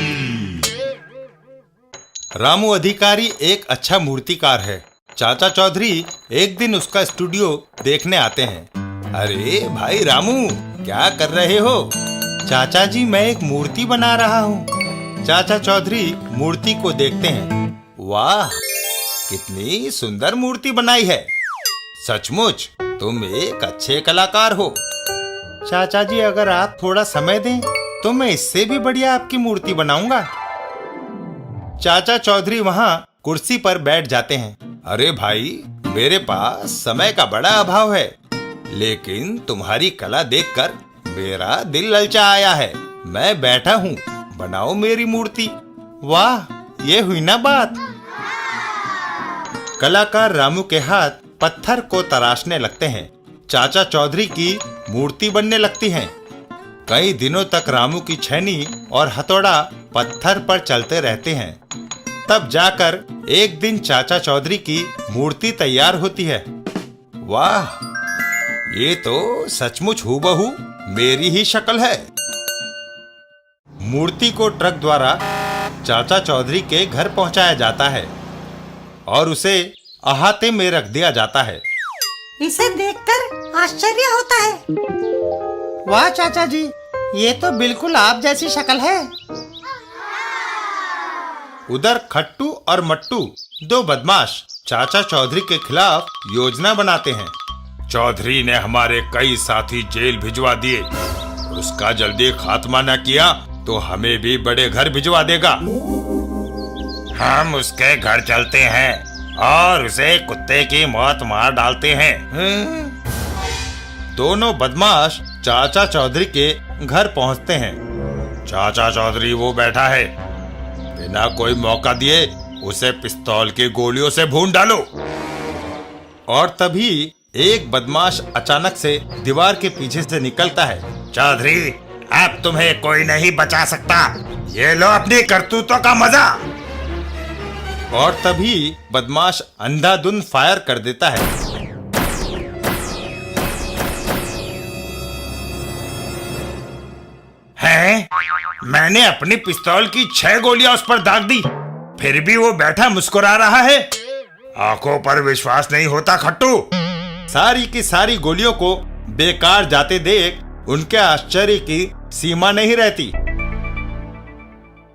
रामू अधिकारी एक अच्छा मूर्तिकार है। चाचा चौधरी एक दिन उसका स्टूडियो देखने आते हैं। अरे भाई रामू, क्या कर रहे हो? चाचा जी, मैं एक मूर्ति बना रहा हूँ। चाचा चौधरी मूर्ति को देखते हैं। वाह, कितनी सुंदर मूर्ति बनाई है। सचमुच तुम एक अच्छे कलाकार हो। चाचा जी, अगर आप थोड़ा समय दें तो मैं इससे भी बढ़िया आपकी मूर्ति बनाऊंगा। चाचा चौधरी वहां कुर्सी पर बैठ जाते हैं। अरे भाई, मेरे पास समय का बड़ा अभाव है, लेकिन तुम्हारी कला देखकर मेरा दिल ललचा आया है। मैं बैठा हूँ, बनाओ मेरी मूर्ति। वाह, ये हुई ना बात। कलाकार रामू के हाथ पत्थर को तराशने लगते हैं। चाचा चौधरी की मूर्ति बनने लगती है। कई दिनों तक रामू की छैनी और हथौड़ा पत्थर पर चलते रहते हैं। तब जाकर एक दिन चाचा चौधरी की मूर्ति तैयार होती है। वाह, ये तो सचमुच हूबहू मेरी ही शक्ल है। मूर्ति को ट्रक द्वारा चाचा चौधरी के घर पहुंचाया जाता है और उसे अहाते में रख दिया जाता है। इसे देखकर आश्चर्य होता है। वाह चाचा जी, ये तो बिल्कुल आप जैसी शक्ल है। उधर खट्टू और मट्टू, 2 बदमाश, चाचा चौधरी के खिलाफ योजना बनाते हैं। चौधरी ने हमारे कई साथी जेल भिजवा दिए। उसका जल्दी खात्मा न किया तो हमें भी बड़े घर भिजवा देगा। हम उसके घर चलते हैं और उसे कुत्ते की मौत मार डालते हैं। दोनों बदमाश चाचा चौधरी के घर पहुंचते हैं। चाचा चौधरी वो बैठा है। बिना कोई मौका दिए उसे पिस्तौल की गोलियों से भून डालो। और तभी एक बदमाश अचानक से दीवार के पीछे से निकलता है। चौधरी, अब तुम्हें कोई नहीं बचा सकता। ये लो अपनी करतूतों का मजा। और तभी बदमाश अंधाधुंध फायर कर देता है। हैं? मैंने अपनी पिस्तौल की 6 गोलियां उस पर दाग दी, फिर भी वो बैठा मुस्कुरा रहा है। आंखों पर विश्वास नहीं होता खट्टू। सारी की सारी गोलियों को बेकार जाते देख उनके आश्चर्य की सीमा नहीं रहती।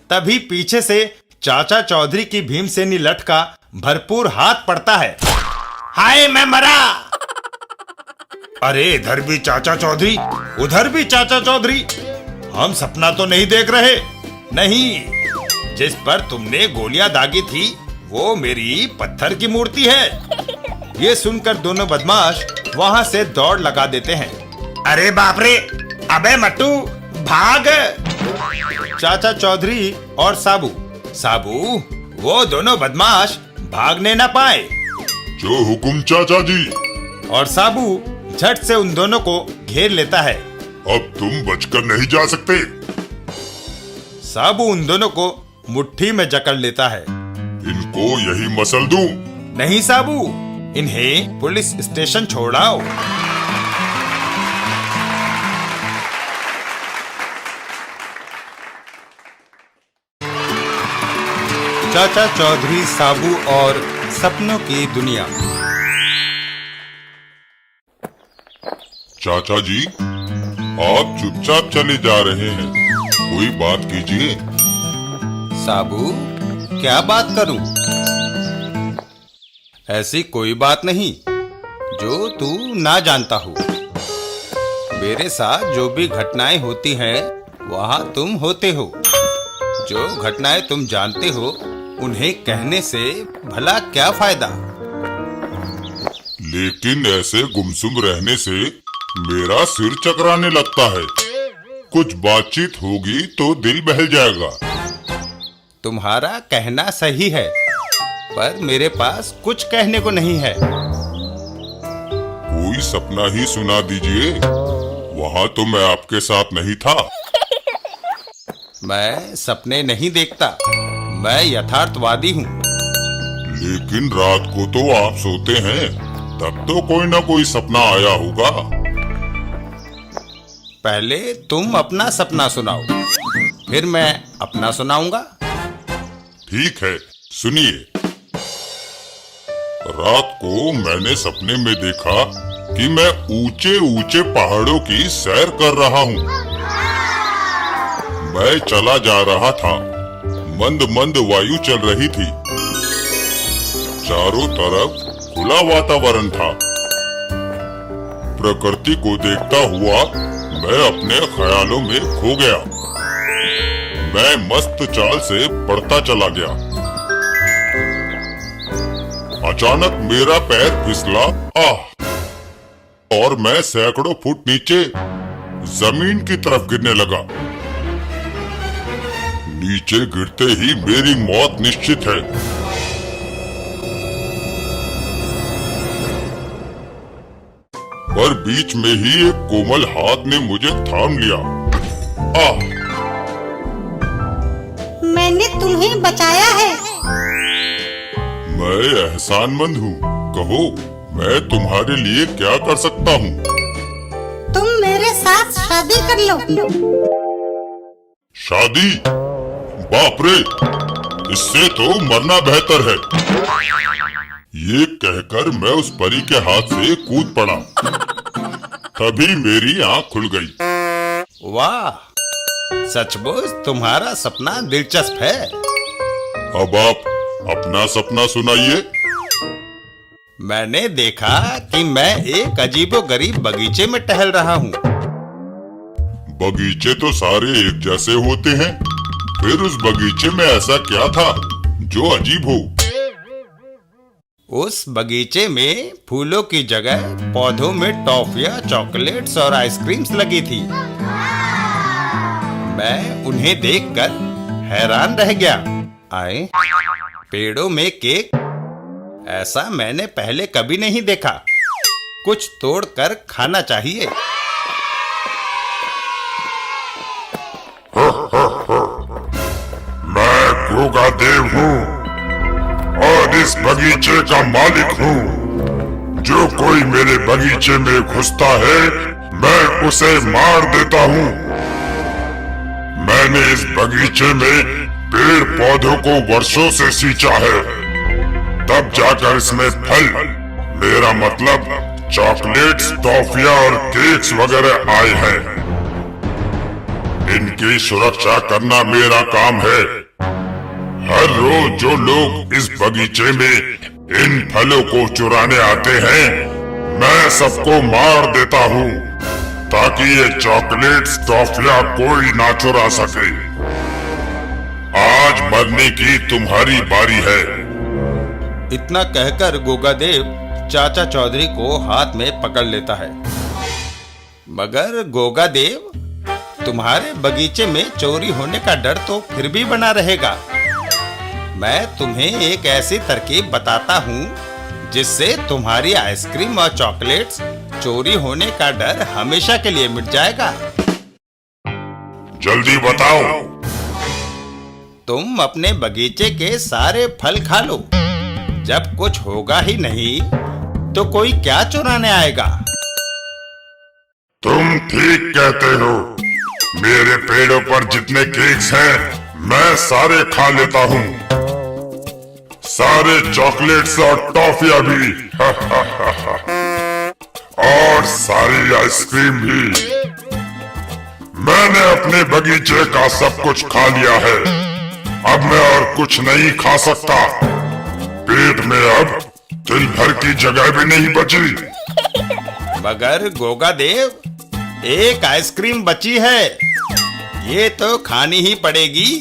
तभी पीछे से चाचा चौधरी की भीमसेनी लठ का भरपूर हाथ पड़ता है। हाय, मैं मरा। अरे इधर भी चाचा चौधरी, उधर भी चाचा चौधरी। हम सपना तो नहीं देख रहे। नहीं, जिस पर तुमने गोलियां दागी थी वो मेरी पत्थर की मूर्ति है। ये सुनकर दोनों बदमाश वहां से दौड़ लगा देते हैं। अरे बाप रे, अबे मट्टू, भाग। चाचा चौधरी और साबू, वो दोनों बदमाश भागने न पाए। जो हुकुम चाचा जी। और साबू झट से उन दोनों को घेर लेता है। अब तुम बचकर नहीं जा सकते। साबू उन दोनों को मुट्ठी में जकड़ लेता है। इनको यही मसल दूं? नहीं साबू, इन्हें पुलिस स्टेशन छोड़ाओ। चाचा चौधरी साबू और सपनों की दुनिया। चाचा जी, आप चुपचाप चले जा रहे हैं, कोई बात कीजिए। साबू, क्या बात करूं? ऐसी कोई बात नहीं जो तू ना जानता हो। मेरे साथ जो भी घटनाएं होती हैं वहां तुम होते हो। जो घटनाएं तुम जानते हो उन्हें कहने से भला क्या फायदा? लेकिन ऐसे गुमसुम रहने से मेरा सिर चकराने लगता है। कुछ बातचीत होगी तो दिल बहल जाएगा। तुम्हारा कहना सही है, पर मेरे पास कुछ कहने को नहीं है। कोई सपना ही सुना दीजिए। वहाँ तो मैं आपके साथ नहीं था। मैं सपने नहीं देखता, मैं यथार्थवादी हूँ। लेकिन रात को तो आप सोते हैं, तब तो कोई ना कोई सपना आया होगा। पहले तुम अपना सपना सुनाओ, फिर मैं अपना सुनाऊंगा। ठीक है, सुनिए। रात को मैंने सपने में देखा कि मैं ऊंचे ऊंचे पहाड़ों की सैर कर रहा हूँ। मैं चला जा रहा था, मंद मंद वायु चल रही थी, चारों तरफ खुला वातावरण था। प्रकृति को देखता हुआ मैं अपने ख्यालों में खो गया। मैं मस्त चाल से बढ़ता चला गया। अचानक मेरा पैर फिसला, और मैं सैकड़ों फुट नीचे जमीन की तरफ गिरने लगा। नीचे गिरते ही मेरी मौत निश्चित है। पर बीच में ही एक कोमल हाथ ने मुझे थाम लिया। मैंने तुम्हें बचाया है। मैं एहसानमंद हूँ। कहो, मैं तुम्हारे लिए क्या कर सकता हूँ? तुम मेरे साथ शादी कर लो। शादी? बाप रे, इससे तो मरना बेहतर है। ये कहकर मैं उस परी के हाथ से कूद पड़ा। तभी मेरी आंख खुल गई। वाह, सचमुच तुम्हारा सपना दिलचस्प है। अब आप अपना सपना सुनाइए। मैंने देखा कि मैं एक अजीबोगरीब बगीचे में टहल रहा हूँ। बगीचे तो सारे एक जैसे होते हैं, फिर उस बगीचे में ऐसा क्या था जो अजीब हो? उस बगीचे में फूलों की जगह पौधों में टॉफियां, चॉकलेट्स और आइसक्रीम्स लगी थी। मैं उन्हें देखकर हैरान रह गया। आए, पेड़ों में केक, ऐसा मैंने पहले कभी नहीं देखा। कुछ तोड़कर खाना चाहिए। मैं गोगा देव हूँ और इस बगीचे का मालिक हूँ। जो कोई मेरे बगीचे में घुसता है, मैं उसे मार देता हूँ। मैंने इस बगीचे में पेड़ पौधों को वर्षों से सींचा है, तब जाकर इसमें फल, मेरा मतलब चॉकलेट्स, टॉफियां और केक्स वगैरह आए हैं। इनकी सुरक्षा करना मेरा काम है। हर रोज जो लोग इस बगीचे में इन फलों को चुराने आते हैं, मैं सबको मार देता हूँ, ताकि ये चॉकलेट्स, टॉफियां कोई ना चुरा सके। आज मरने की तुम्हारी बारी है। इतना कहकर गोगादेव चाचा चौधरी को हाथ में पकड़ लेता है। मगर गोगादेव, तुम्हारे बगीचे में चोरी होने का डर तो फिर भी बना रहेगा। मैं तुम्हें एक ऐसी तरकीब बताता हूँ जिससे तुम्हारी आइसक्रीम और चॉकलेट्स चोरी होने का डर हमेशा के लिए मिट जाएगा। जल्दी बताओ। तुम अपने बगीचे के सारे फल खा लो। जब कुछ होगा ही नहीं तो कोई क्या चुराने आएगा? तुम ठीक कहते हो। मेरे पेड़ों पर जितने केक्स हैं, मैं सारे खा लेता हूँ। सारे चॉकलेट्स और टॉफियां भी और सारी आइसक्रीम भी। मैंने अपने बगीचे का सब कुछ खा लिया है। अब मैं और कुछ नहीं खा सकता। पेट में अब तिल भर की जगह भी नहीं बची। मगर गोगा देव, एक आइसक्रीम बची है, ये तो खानी ही पड़ेगी।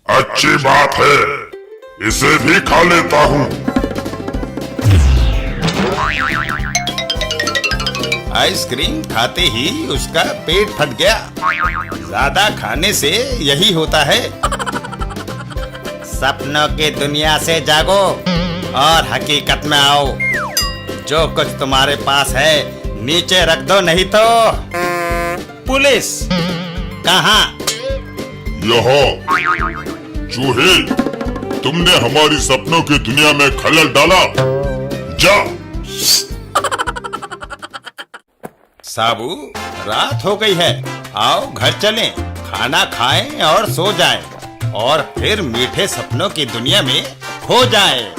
अच्छी बात है, इसे भी खा लेता हूँ। आइसक्रीम खाते ही उसका पेट फट गया। ज्यादा खाने से यही होता है। सपनों की दुनिया से जागो और हकीकत में आओ। जो कुछ तुम्हारे पास है नीचे रख दो, नहीं तो पुलिस। कहाँ? यहाँ। चूहे, तुमने हमारी सपनों की दुनिया में खलल डाला। जा। साबू, रात हो गई है, आओ घर चलें, खाना खाएं और सो जाएं, और फिर मीठे सपनों की दुनिया में खो जाएं।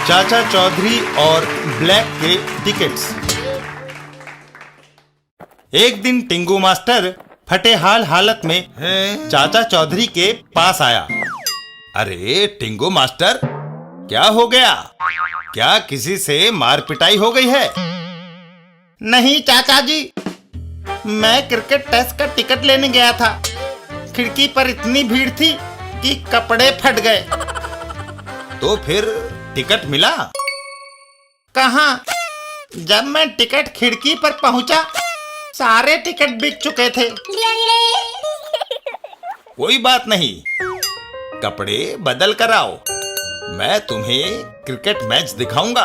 चाचा चौधरी और ब्लैक के टिकट्स। एक दिन टिंगू मास्टर फटेहाल हालत में चाचा चौधरी के पास आया। अरे टिंगू मास्टर, क्या हो गया? क्या किसी से मार पिटाई हो गई है? नहीं चाचा जी, मैं क्रिकेट टेस्ट का टिकट लेने गया था। खिड़की पर इतनी भीड़ थी कि कपड़े फट गए। तो फिर टिकट मिला? कहाँ? जब मैं टिकट खिड़की पर पहुंचा, सारे टिकट बिक चुके थे। कोई बात नहीं, कपड़े बदल कर आओ, मैं तुम्हें क्रिकेट मैच दिखाऊंगा।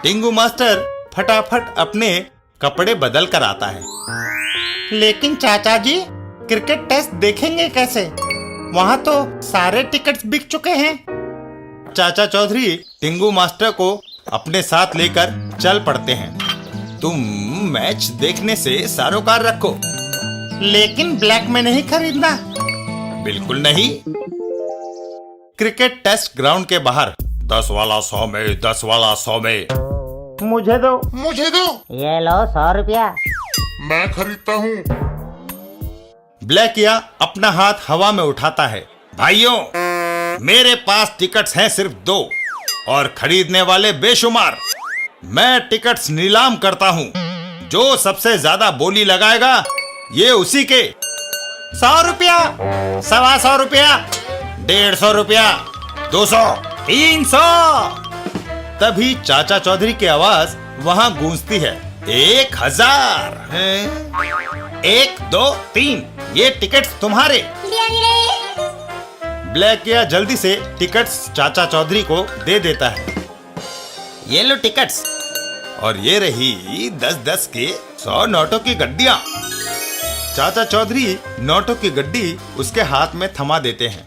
टिंगू मास्टर फटाफट अपने कपड़े बदल कर आता है। लेकिन चाचा जी, क्रिकेट टेस्ट देखेंगे कैसे? वहां तो सारे टिकट्स बिक चुके हैं। चाचा चौधरी टिंगू मास्टर को अपने साथ लेकर चल पड़ते हैं। तुम मैच देखने से सरोकार रखो। लेकिन ब्लैक में नहीं खरीदना। बिल्कुल नहीं। क्रिकेट टेस्ट ग्राउंड के बाहर 10 वाला 100 में, 10 वाला 100 में। मुझे दो। मुझे दो। ये लो 100 रुपया। मैं खरीदता हूँ। ब्लैकिया अपना हाथ हवा में उठाता है। भाइयों, मेरे पास टिकट्स हैं सिर्फ 2 और खरीदने वाले बेशुमार। मैं टिकट्स नीलाम करता हूँ। जो सबसे ज्यादा बोली लगाएगा ये उसी के। 100 रुपया, 125 रुपया, 150 रुपया, 200, 300। तभी चाचा चौधरी की आवाज वहां गूंजती है। 1000। 1, 2, 3, ये टिकट्स तुम्हारे। ब्लैकिया जल्दी से टिकट्स चाचा चौधरी को दे देता है। ये लो टिकट्स, और ये रही 10-10 के 100 नोटों की गड्डियां। चाचा चौधरी नोटों की गड्डी उसके हाथ में थमा देते हैं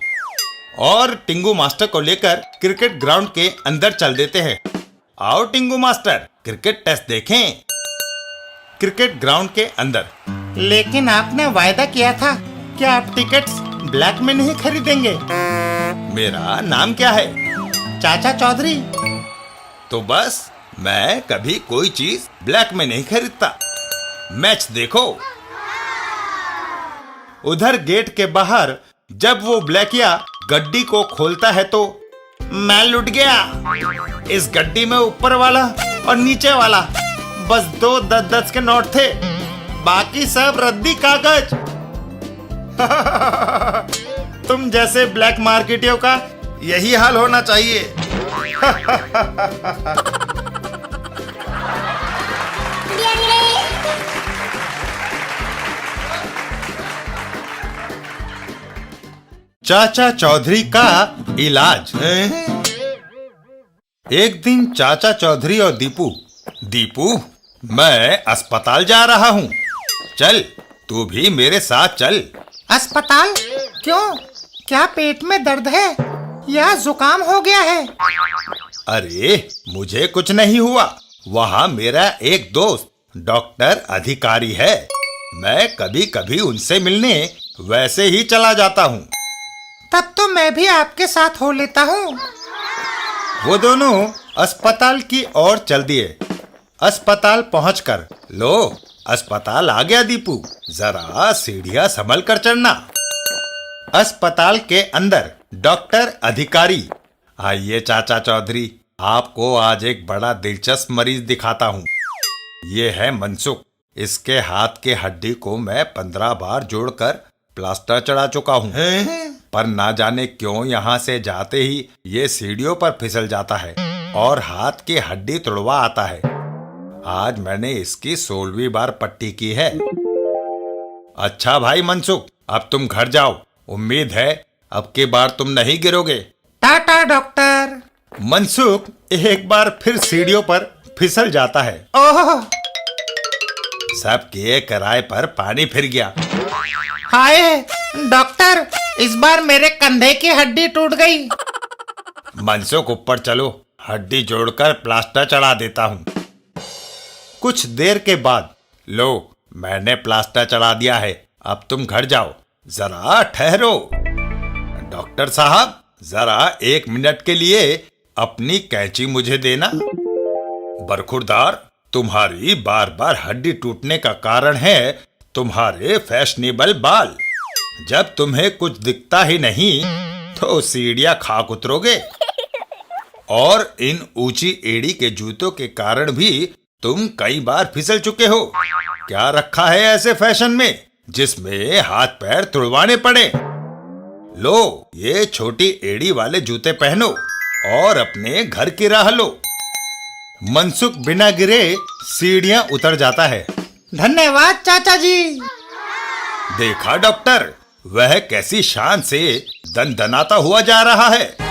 और टिंगू मास्टर को लेकर क्रिकेट ग्राउंड के अंदर चल देते हैं। आओ टिंगू मास्टर, क्रिकेट टेस्ट देखें। क्रिकेट ग्राउंड के अंदर। लेकिन आपने वायदा किया था कि आप टिकट्स ब्लैक में नहीं खरीदेंगे। मेरा नाम क्या है? चाचा चौधरी। तो बस, मैं कभी कोई चीज ब्लैक में नहीं खरीदता। मैच देखो। उधर गेट के बाहर जब वो ब्लैकिया गड्डी को खोलता है तो मैं लुट गया। इस गड्डी में ऊपर वाला और नीचे वाला बस 2 10-10 के नोट थे, बाकी सब रद्दी कागज। तुम जैसे ब्लैक मार्केटियों का यही हाल होना चाहिए। चाचा चौधरी का इलाज। एक दिन चाचा चौधरी और दीपू, मैं अस्पताल जा रहा हूँ, चल तू भी मेरे साथ चल। अस्पताल? क्यों? क्या पेट में दर्द है या जुकाम हो गया है? अरे मुझे कुछ नहीं हुआ, वहाँ मेरा एक दोस्त डॉक्टर अधिकारी है। मैं कभी कभी उनसे मिलने वैसे ही चला जाता हूँ। तब तो मैं भी आपके साथ हो लेता हूँ। वो दोनों अस्पताल की ओर चल दिए। अस्पताल पहुंचकर, लो अस्पताल आ गया दीपू, जरा सीढ़ियां संभल कर चढ़ना। अस्पताल के अंदर डॉक्टर अधिकारी, आइए चाचा चौधरी, आपको आज एक बड़ा दिलचस्प मरीज दिखाता हूँ। ये है मनसुख। इसके हाथ के हड्डी को मैं 15 बार जोड़कर प्लास्टर चढ़ा चुका हूँ, पर ना जाने क्यों यहाँ से जाते ही ये सीढ़ियों पर फिसल जाता है और हाथ की हड्डी तुड़वा आता है। आज मैंने इसकी 16वीं बार पट्टी की है। अच्छा भाई मनसुख, अब तुम घर जाओ। उम्मीद है अब की बार तुम नहीं गिरोगे। टाटा डॉक्टर। मनसुख एक बार फिर सीढ़ियों पर फिसल जाता है। ओह, सब किए किराए पर पानी फिर गया। हाय डॉक्टर, इस बार मेरे कंधे की हड्डी टूट गई। मनसुख ऊपर चलो, हड्डी जोड़कर प्लास्टर चढ़ा देता हूँ। कुछ देर के बाद, लो मैंने प्लास्टर चढ़ा दिया है, अब तुम घर जाओ। जरा ठहरो डॉक्टर साहब, जरा 1 मिनट के लिए अपनी कैंची मुझे देना। बरखुरदार, तुम्हारी बार बार हड्डी टूटने का कारण है तुम्हारे फैशनेबल बाल। जब तुम्हें कुछ दिखता ही नहीं तो सीढ़ियां खाक उतरोगे, और इन ऊंची एड़ी के जूतों के कारण भी तुम कई बार फिसल चुके हो। क्या रखा है ऐसे फैशन में जिसमें हाथ पैर तुड़वाने पड़े? लो ये छोटी एड़ी वाले जूते पहनो और अपने घर की राह लो। मनसुख बिना गिरे सीढ़ियां उतर जाता है। धन्यवाद चाचा जी। देखा डॉक्टर, वह कैसी शान से दनदनाता हुआ जा रहा है।